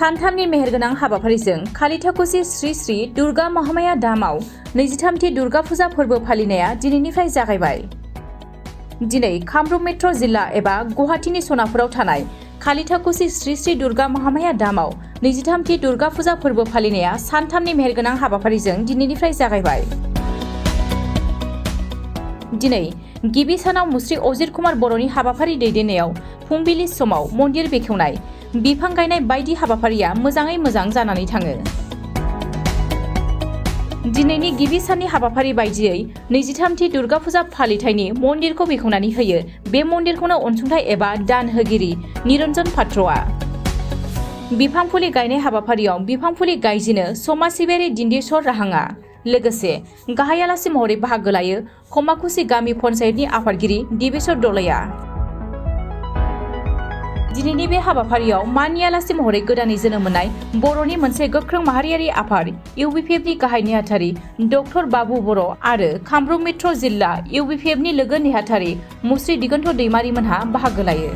सानथामनि मेहेरगोनां हाबाफारिजों कालिटाकुची श्री श्री दुर्गा महामाया धामाव 23थि दुर्गा फुजा फोरबो फालिनाया दिनैनिफ्राय जागायबाय। दिनै कामरुप मेट्र' जिल्ला एबा गुवाहाटीनि सनापुराव थानाय कालिटाकुची श्री श्री दुर्गा महामाया धामाव 23थि दुर्गा फुजा फोरबो फालिनाया सानथामनि मेहेरगोनां हाबाफारिजों दिनैनिफ्राय जागायबाय। दिनै गिबि सानाव मुस्रि अजित कुमार बर'नि हाबाफारि दैदेननायाव फुंबिलि समाव मन्दिर बेखेवनाय, बिफां गायनाय बायदि हाबाफारिया मोजाङै मोजां जानानै थाङो। दिनैनि गिबि साननि हाबाफारि बायदियै 23थि दुर्गा फुजा फालिथायनि मन्दिरखौ बेखेवनानै होयो बे मन्दिरखौनो अनसुंथाइ एबा दान होगिरि निरन्जन पात्रआ। बिफां फुलि गायनाय हाबाफारियाव बिफां फुलि गायजेनो समाज सिबियारि दिन्देश्वर राहाङा। लोगोसे गाहाय आलासि महरै बाहागो लायो खमाकुची गामि पन्चायतनि आफादगिरि दिबेश्वर दलाया। दिनैनि बे हाबाफारियाव माननि आलासि महरै गोदानै जोनोम मोननाय बर'नि मोनसे गोख्रों माहारियारि आफाद इउबिपिएफनि गाहाय नेहाथारि डक्टर बाबु बर' आरो कामरुप मेट्र' जिल्ला इउबिपिएफनि लोगो नेहाथारि मुस्रि दिगन्त दैमारिमोनहा बाहागो लायो।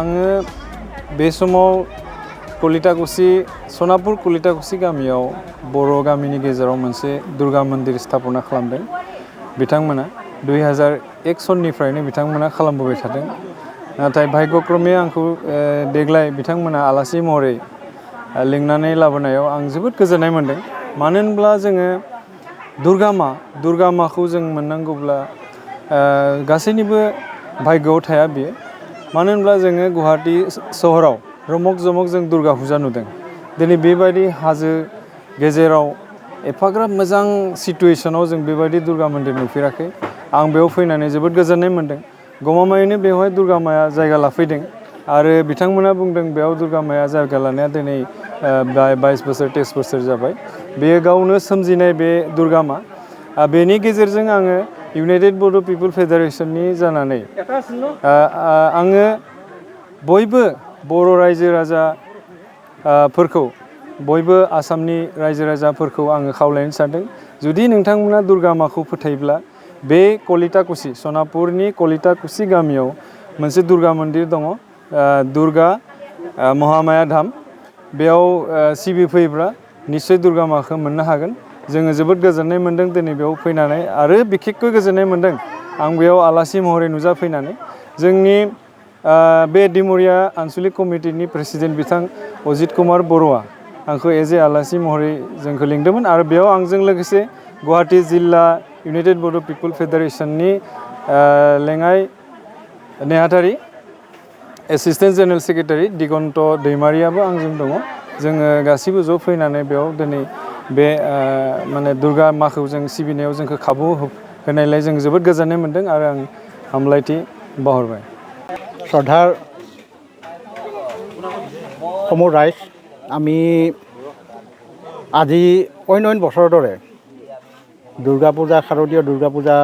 आङो बे समाव कलिटाकुची सनापुर कलिटाकुची गामियाव बर' गामिनि गेजेराव मोनसे दुर्गा मन्दिर स्थापना खालामदों। बिथांमोना 2001 सननिफ्रायनो बिथांमोना खालामबोबाय थादों। नाथाय भाग्यक्रमे आंखौ देग्लाय बिथांमोना आलासि महरै लिंनानै लाबोनायाव आं जोबोद गोजोननाय मोनदों। मानो होनब्ला जोङो दुर्गा माखौ जों मोननांगौब्ला गासैनिबो भाग्यआव थाया बेयो। मानो होनब्ला जोङो गुवाहाटी सहराव रमक जमक जों दुर्गा फुजा नुदों। दिनै बेबायदि हाजो गेजेराव एफाग्राब मोजां सिटुएशनाव जों बेबायदि दुर्गा मन्दिर नुफेराखै। आं बेयाव फैनानै जोबोद गोजोननाय मोनदों। गमामायैनो बेवहाय दुर्गा माया जायगा लाफैदों आरो बिथांमोना बुंदों बेयाव दुर्गा माया जायगा लानाया दिनै 22 बोसोर 23 बोसोर जाबाय। बेयो गावनो सोमजिनाय बे दुर्गा मा। बेनि गेजेरजों आङो इउनाइटेड बड' पिपल फेडारेशननि जानानै आङो बयबो बर' रायजो राजाफोरखौ बयबो आसामनि रायजो राजाफोरखौ आङो खावलायनो सानदों, जुदि नोंथांमोना दुर्गा माखौ फोथायोब्ला बे कलिटाकुची सनापुरनि कलिटाकुची गामियाव मोनसे दुर्गा मन्दिर दङ, दुर्गा महामाया धाम। बेयाव सिबिफैब्ला निस्सय दुर्गा माखौ मोननो हागोन। जोङो जोबोद गोजोननाय मोन्दों दिनै बेयाव फैनानै आरो बिखेखকৈ गोजोननाय मोन्दों आं बेयाव आलासि महरै नुजाफैनानै। जोंनि बे दिमरिया आनसलिक कमिटिनि प्रेसिडेन्ट बिथां अजित कुमार बर'आ आंखौ एज ए आलासि महरै जोंखौ लिंदोंमोन आरो बेयाव आंजों लोगोसे गुवाहाटी जिल्ला इउनाइटेड बड' पिपल फेडारेशननि लेङाइ नेहाथारि एसिस्टेन्ट जेनेरेल सेक्रेटारि दिगन्त दैमारियाबो आंजों दङ। जोङो गासिबो ज' फैनानै बेयाव दिनै बे माने दुर्गा माखौ जों सिबिनायाव जोंखौ खाबु होनायलाय जों जोबोद गोजोननाय मोन्दों आरो आं हामलायथि बावहरबाय। শ্ৰদ্ধাৰ সমূহ ৰাইজ, আমি আজি অন্য বছৰৰ দৰে দুৰ্গা পূজা, শাৰদীয় দুৰ্গা পূজা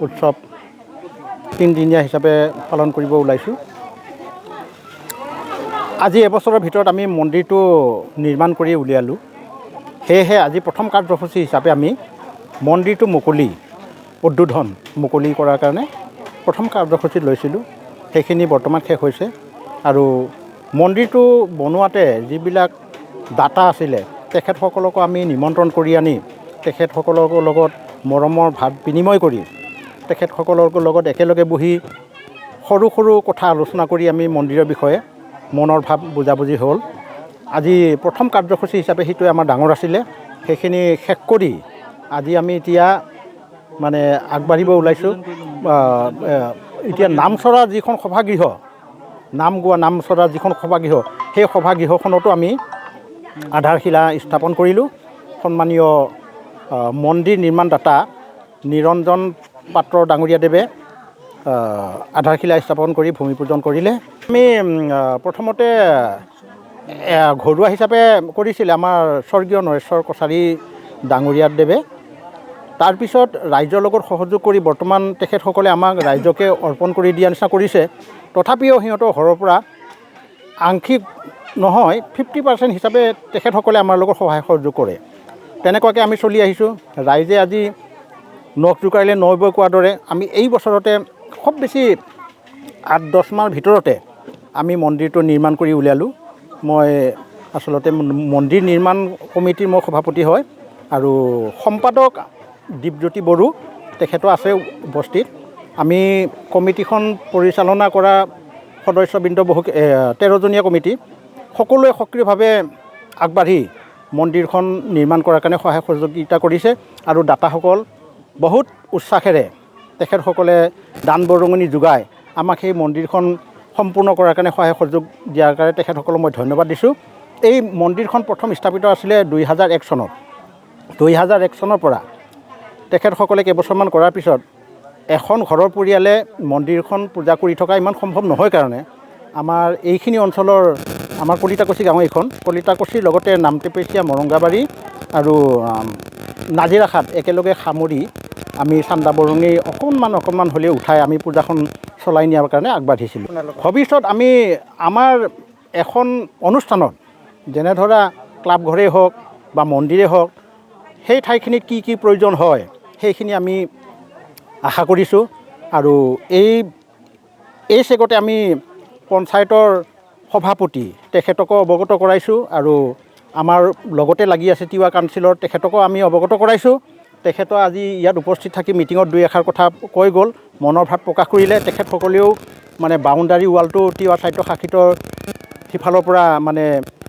উৎসৱ তিনিদিনীয়া হিচাপে পালন কৰিব ওলাইছোঁ। আজি এবছৰৰ ভিতৰত আমি মন্দিৰটো নিৰ্মাণ কৰি উলিয়ালোঁ। সেয়েহে আজি প্ৰথম কাৰ্যসূচী হিচাপে আমি মন্দিৰটো উদ্বোধন মুকলি কৰাৰ কাৰণে প্ৰথম কাৰ্যসূচী লৈছিলোঁ। সেইখিনি বৰ্তমান শেষ হৈছে আৰু মন্দিৰটো বনোৱাতে যিবিলাক দাতা আছিলে তেখেতসকলকো আমি নিমন্ত্ৰণ কৰি আনি তেখেতসকলৰ লগত মৰমৰ ভাৱ বিনিময় কৰি তেখেতসকলৰ লগত একেলগে বহি সৰু সৰু কথা আলোচনা কৰি আমি মন্দিৰৰ বিষয়ে মনৰ ভাৱ বুজাবুজি হ'ল। আজি প্ৰথম কাৰ্যসূচী হিচাপে সেইটোৱে আমাৰ ডাঙৰ আছিলে। সেইখিনি শেষ কৰি আজি আমি এতিয়া মানে আগবাঢ়িব ওলাইছোঁ। এতিয়া নামচৰা যিখন সভাগৃহ, নাম গোৱা নামচৰা যিখন সভাগৃহ, সেই সভাগৃহখনতো আমি আধাৰশিলা স্থাপন কৰিলোঁ। সন্মানীয় মন্দিৰ নিৰ্মাণদাতা নিৰঞ্জন পাত্ৰ ডাঙৰীয়াদেৱে আধাৰশিলা স্থাপন কৰি ভূমি পূজন কৰিলে। আমি প্ৰথমতে ঘৰুৱা হিচাপে কৰিছিলে আমাৰ স্বৰ্গীয় নৰেশ্বৰ কছাৰী ডাঙৰীয়াদেৱে। তাৰপিছত ৰাইজৰ লগত সহযোগ কৰি বৰ্তমান তেখেতসকলে আমাক ৰাইজকে অৰ্পণ কৰি দিয়া নিচিনা কৰিছে। তথাপিও সিহঁতৰ ঘৰৰ পৰা আংশিক নহয় 50% হিচাপে তেখেতসকলে আমাৰ লগত সহায় সহযোগ কৰে। তেনেকুৱাকৈ আমি চলি আহিছোঁ। ৰাইজে আজি নখ জোকাৰিলে নৈ বৈ কোৱাৰ দৰে আমি এই বছৰতে খুব বেছি 8-10 মাহৰ ভিতৰতে আমি মন্দিৰটো নিৰ্মাণ কৰি উলিয়ালোঁ। মই আচলতে মন্দিৰ নিৰ্মাণ কমিটিৰ মই সভাপতি হয় আৰু সম্পাদক দীপজ্যোতি বড়ো তেখেতো আছে উপস্থিত। আমি কমিটিখন পৰিচালনা কৰা সদস্যবৃন্দ 13জনীয়া কমিটি সকলোৱে সক্ৰিয়ভাৱে আগবাঢ়ি মন্দিৰখন নিৰ্মাণ কৰাৰ কাৰণে সহায় সহযোগিতা কৰিছে আৰু দাতাসকল বহুত উৎসাহেৰে তেখেতসকলে দান বৰঙণি যোগাই আমাক সেই মন্দিৰখন সম্পূৰ্ণ কৰাৰ কাৰণে সহায় সহযোগ দিয়াৰ কাৰণে তেখেতসকলক মই ধন্যবাদ দিছোঁ। এই মন্দিৰখন প্ৰথম স্থাপিত আছিলে 2001 চনত। 2001 চনৰ পৰা তেখেতসকলে কেইবছৰমান কৰাৰ পিছত এখন ঘৰৰ পৰিয়ালে মন্দিৰখন পূজা কৰি থকা ইমান সম্ভৱ নহয় কাৰণে আমাৰ এইখিনি অঞ্চলৰ আমাৰ কলিতাকুছি গাঁও এইখন কলিতাকুছিৰ লগতে নামটেপেচীয়া মৰংগাবাৰী আৰু নাজিৰাখাট একেলগে সামৰি আমি চান্দা বৰঙণি অকণমান হ'লেও উঠাই আমি পূজাখন চলাই নিয়াৰ কাৰণে আগবাঢ়িছিলোঁ। ভৱিষ্যত আমি আমাৰ এখন অনুষ্ঠানত যেনে ধৰা ক্লাব ঘৰেই হওক বা মন্দিৰেই হওক সেই ঠাইখিনিত কি প্ৰয়োজন হয় সেইখিনি আমি আশা কৰিছোঁ আৰু এই চেগতে আমি পঞ্চায়তৰ সভাপতি তেখেতকো অৱগত কৰাইছোঁ আৰু আমাৰ লগতে লাগি আছে তিৱা কাউন্সিলৰ তেখেতকো আমি অৱগত কৰাইছোঁ। তেখেতো আজি ইয়াত উপস্থিত থাকি মিটিঙত 2 এষাৰ কথা কৈ গ'ল, মনৰ ভাৱ প্ৰকাশ কৰিলে। তেখেতসকলেও মানে বাউণ্ডাৰী ৱালটো তিৱা সাহিত্য শাখিতৰ সিফালৰ পৰা মানে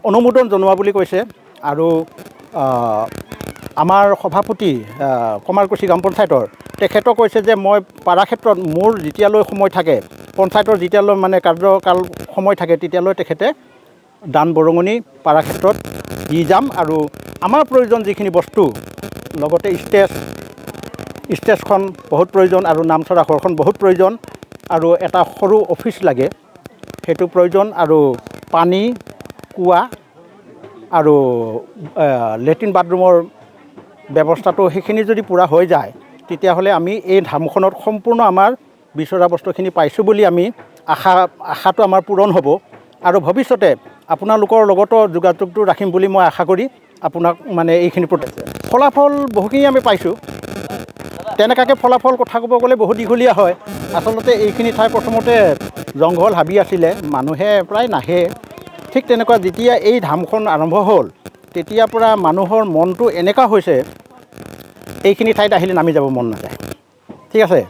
অনুমোদন জনোৱা বুলি কৈছে আৰু আমাৰ সভাপতি কমাৰকুছি গ্ৰাম পঞ্চায়তৰ তেখেতো কৈছে যে মই পাৰা ক্ষেত্ৰত মোৰ যেতিয়ালৈ সময় থাকে পঞ্চায়তৰ যেতিয়ালৈ মানে কাৰ্যকাল সময় থাকে তেতিয়ালৈ তেখেতে দান বৰঙণি পাৰা ক্ষেত্ৰত দি যাম আৰু আমাৰ প্ৰয়োজন যিখিনি বস্তু লগতে ষ্টেজখন বহুত প্ৰয়োজন আৰু নামচৰা ঘৰখন বহুত প্ৰয়োজন আৰু এটা সৰু অফিচ লাগে সেইটো প্ৰয়োজন আৰু পানী কুঁৱা আৰু লেট্ৰিন বাথৰুমৰ ব্যৱস্থাটো সেইখিনি যদি পূৰা হৈ যায় তেতিয়াহ'লে আমি এই ধামখনত সম্পূৰ্ণ আমাৰ বিচৰা বস্তুখিনি পাইছোঁ বুলি আমি আশাটো আমাৰ পূৰণ হ'ব আৰু ভৱিষ্যতে আপোনালোকৰ লগতো যোগাযোগটো ৰাখিম বুলি মই আশা কৰি আপোনাক মানে এইখিনি ফলাফল বহুখিনি আমি পাইছোঁ। তেনেকুৱাকৈ ফলাফল কথা ক'ব গ'লে বহুত দীঘলীয়া হয়। আচলতে এইখিনি ঠাই প্ৰথমতে জংঘল হাবি আছিলে, মানুহে প্ৰায় নাহে। ঠিক তেনেকুৱা যেতিয়া এই ধামখন আৰম্ভ হ'ল তেতিয়াৰ পৰা মানুহৰ মনটো এনেকুৱা হৈছে এইখিনি ঠাইত আহিলে নামি যাব মন নাযায়। ঠিক আছে,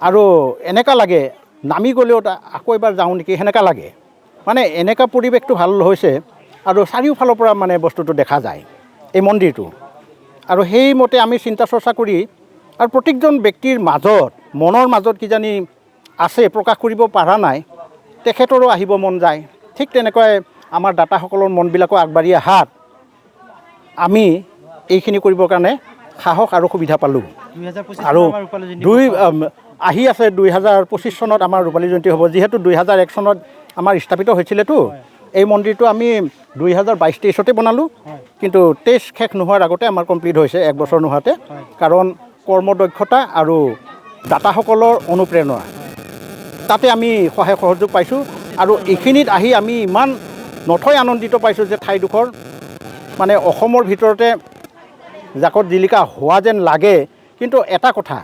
আৰু এনেকুৱা লাগে নামি গ'লেও আকৌ এবাৰ যাওঁ নেকি সেনেকুৱা লাগে। মানে এনেকুৱা পৰিৱেশটো ভাল হৈছে আৰু চাৰিওফালৰ পৰা মানে বস্তুটো দেখা যায় এই মন্দিৰটো আৰু সেইমতে আমি চিন্তা চৰ্চা কৰি আৰু প্ৰত্যেকজন ব্যক্তিৰ মাজত মনৰ মাজত কিজানি আছে প্ৰকাশ কৰিব পৰা নাই তেখেতৰো আহিব মন যায়। ঠিক তেনেকৈ আমাৰ দাতাসকলৰ মনবিলাকো আগবাঢ়ি অহাত আমি এইখিনি কৰিবৰ কাৰণে সাহস আৰু সুবিধা পালোঁ। আৰু আহি আছে 2025 চনত আমাৰ ৰূপালী জয়ন্তী হ'ব। যিহেতু 2001 চনত আমাৰ স্থাপিত হৈছিলেতো এই মন্দিৰটো আমি 2022-23 বনালোঁ, কিন্তু 23 শেষ নোহোৱাৰ আগতে আমাৰ কমপ্লিট হৈছে 1 বছৰ নোহোৱাতে। কাৰণ কৰ্মদক্ষতা আৰু দাতাসকলৰ অনুপ্ৰেৰণা তাতে আমি সহায় সহযোগ পাইছোঁ আৰু এইখিনিত আহি আমি ইমান নথৈ আনন্দিত পাইছোঁ যে ঠাইডোখৰ মানে অসমৰ ভিতৰতে জাকত জিলিকা হোৱা যেন লাগে। কিন্তু এটা কথা,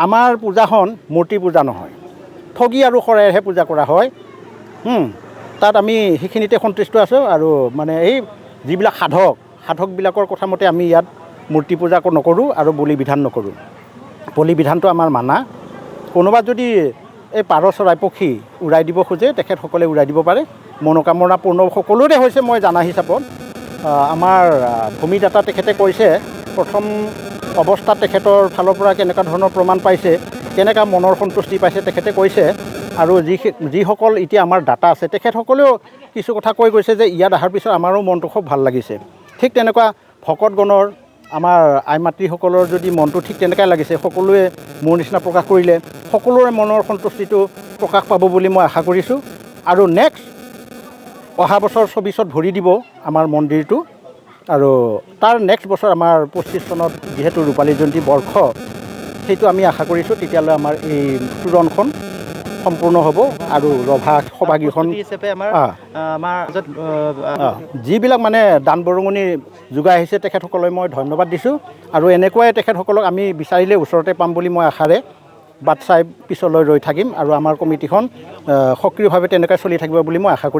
আমাৰ পূজাখন মূৰ্তি পূজা নহয়, ঠগী আৰু শৰাইহে পূজা কৰা হয়। তাত আমি সেইখিনিতে সন্তুষ্ট আছোঁ আৰু মানে এই যিবিলাক সাধকবিলাকৰ কথা মতে আমি ইয়াত মূৰ্তি পূজা নকৰোঁ আৰু বলি বিধান নকৰোঁ। বলি বিধানটো আমাৰ মানা। কোনোবা যদি এই পাৰ চৰাই পক্ষী উৰাই দিব খোজে তেখেতসকলে উৰাই দিব পাৰে। মনোকামনা পূৰ্ণ সকলোৰে হৈছে মই জানা হিচাপত। আমাৰ ভূমিদাতা তেখেতে কৈছে প্ৰথম অৱস্থাত তেখেতৰ ফালৰ পৰা কেনেকুৱা ধৰণৰ প্ৰমাণ পাইছে, কেনেকুৱা মনৰ সন্তুষ্টি পাইছে তেখেতে কৈছে। আৰু যিসকল এতিয়া আমাৰ দাতা আছে তেখেতসকলেও কিছু কথা কৈ গৈছে যে ইয়াত অহাৰ পিছত আমাৰো মনটো খুব ভাল লাগিছে। ঠিক তেনেকুৱা ভকতগণৰ আমাৰ আই মাতৃসকলৰ যদি মনটো ঠিক তেনেকুৱাই লাগিছে, সকলোৱে মোৰ নিচিনা প্ৰকাশ কৰিলে সকলোৰে মনৰ সন্তুষ্টিটো প্ৰকাশ পাব বুলি মই আশা কৰিছোঁ। আৰু নেক্সট অহা বছৰ 24ত ভৰি দিব আমাৰ মন্দিৰটো আৰু তাৰ নেক্সট বছৰ আমাৰ 25 চনত যিহেতু ৰূপালী জয়ন্তী বৰ্ষ সেইটো আমি আশা কৰিছোঁ তেতিয়ালৈ আমাৰ এই তোৰণখন সম্পূৰ্ণ হ'ব আৰু ৰভা সভাগৃহখন যিবিলাক মানে দান বৰঙণি যোগাই আহিছে তেখেতসকললৈ মই ধন্যবাদ দিছোঁ আৰু এনেকুৱাই তেখেতসকলক আমি বিচাৰিলে ওচৰতে পাম বুলি মই আশাৰে বাট চাই পিছলৈ ৰৈ থাকিম আৰু আমাৰ কমিটিখন সক্ৰিয়ভাৱে তেনেকৈ চলি থাকিব বুলি মই আশা কৰি